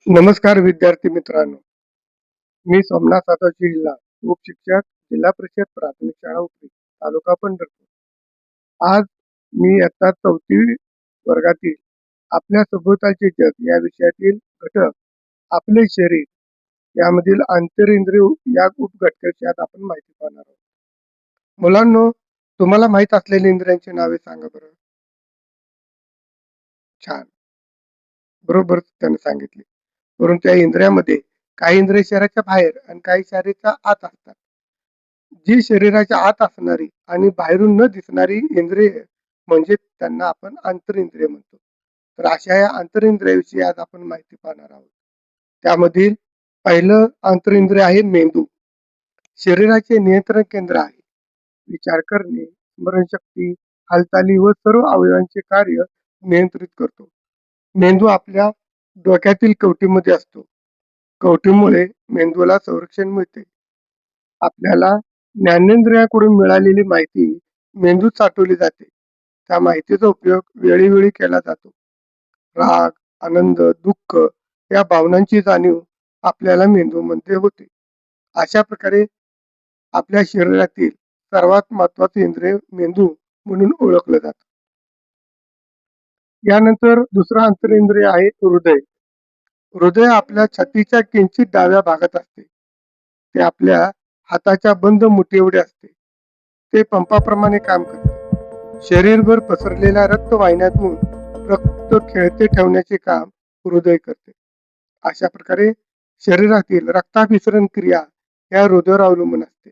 नमस्कार विद्यार्थी मित्रांनो, मी सोमनाथ सदाशिव हिल्ला, उपशिक्षक, जिल्हा परिषद प्राथमिक शाळा उपरी, तालुका पंढरपूर. आज मी इयत्ता 4थी वर्गातील आपल्या सभोवतालचे जग या विषयातील घटक आपले शरीर यामधील आंतरेंद्रिय या उपघटकात आपण माहिती पाहणार आहोत. मुलांनो, तुम्हाला माहित असलेल्या इंद्रियांची नावे सांगा बरं. छान, बरोबर त्याने सांगितले. परंतु या इंद्रियामध्ये काही इंद्रिय शरीराच्या बाहेर आणि काही शरीराच्या आत असतात. जी शरीराच्या आत असणारी आणि बाहेरून न दिसणारी इंद्रिय म्हणजे त्यांना आपण आंतरेंद्रिय म्हणतो. तर अशा या आंतरेंद्रियाविषयी आज आपण माहिती पाहणार आहोत. त्यामधील पहिलं आंतरेंद्रिय आहे मेंदू. शरीराचे नियंत्रण केंद्र आहे. विचार करणे, स्मरणशक्ती, हालचाली व सर्व अवयवांचे कार्य नियंत्रित करतो. मेंदू आपल्या डोक्यातील कवटीमध्ये असतो. कवटीमुळे मेंदूला संरक्षण मिळते. आपल्याला ज्ञानेंद्रियाकडून मिळालेली माहिती मेंदूत साठवली जाते. त्या माहितीचा उपयोग वेळोवेळी केला जातो. राग, आनंद, दुःख या भावनांची जाणीव आपल्याला मेंदूमध्ये होते. अशा प्रकारे आपल्या शरीरातील सर्वात महत्वाचे इंद्रिय मेंदू म्हणून ओळखलं जातं. यानंतर दुसरं आंतरेंद्रिय आहे हृदय. हृदय आपल्या छातीच्या किंचित डाव्या भागात असते. ते आपल्या हाताच्या बंद मुठीएवढे असते. ते पंपाप्रमाणे काम करते. शरीरभर पसरलेल्या रक्तवाहिन्यातून रक्त खेळते ठेवण्याचे काम हृदय करते. अशा प्रकारे शरीरातील रक्ताभिसरण क्रिया या हृदयावर अवलंबून असते.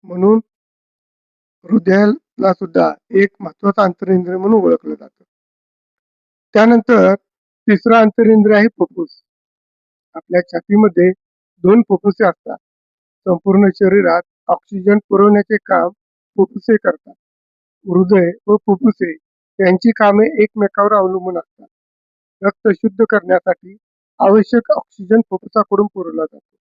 म्हणून हृदयाला सुद्धा एक महत्वाचं आंतरेंद्रिय म्हणून ओळखलं जातं. त्यानंतर तिसरं आंतरेंद्रिय आहे फुफ्फुस. आपल्या छातीमध्ये 2 फुफ्फुसे असतात. संपूर्ण शरीरात ऑक्सिजन पुरवण्याचे काम फुफ्फुसे करतात. हृदय व फुफ्फुसे यांची कामे एकमेकावर अवलंबून असतात. रक्त शुद्ध करण्यासाठी आवश्यक ऑक्सिजन फुफ्फुसाकडून पुरवला जातो.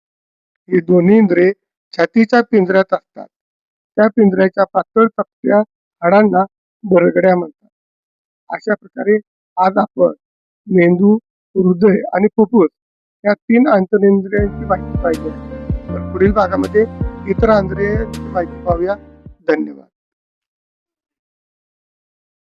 ही दोन्ही इंद्रिये छातीच्या पिंजऱ्यात असतात. त्या पिंजऱ्याच्या पातळ तक्त्या हाडांना बरगड्या म्हणतात. अशा प्रकारे आज आपण मेंदू, हृदय आणि फुफ्फुस या 3 आंतरेंद्रियांची माहिती पाहिली आहे. तर पुढील भागामध्ये इतर इंद्रियांची माहिती पाहूया. धन्यवाद.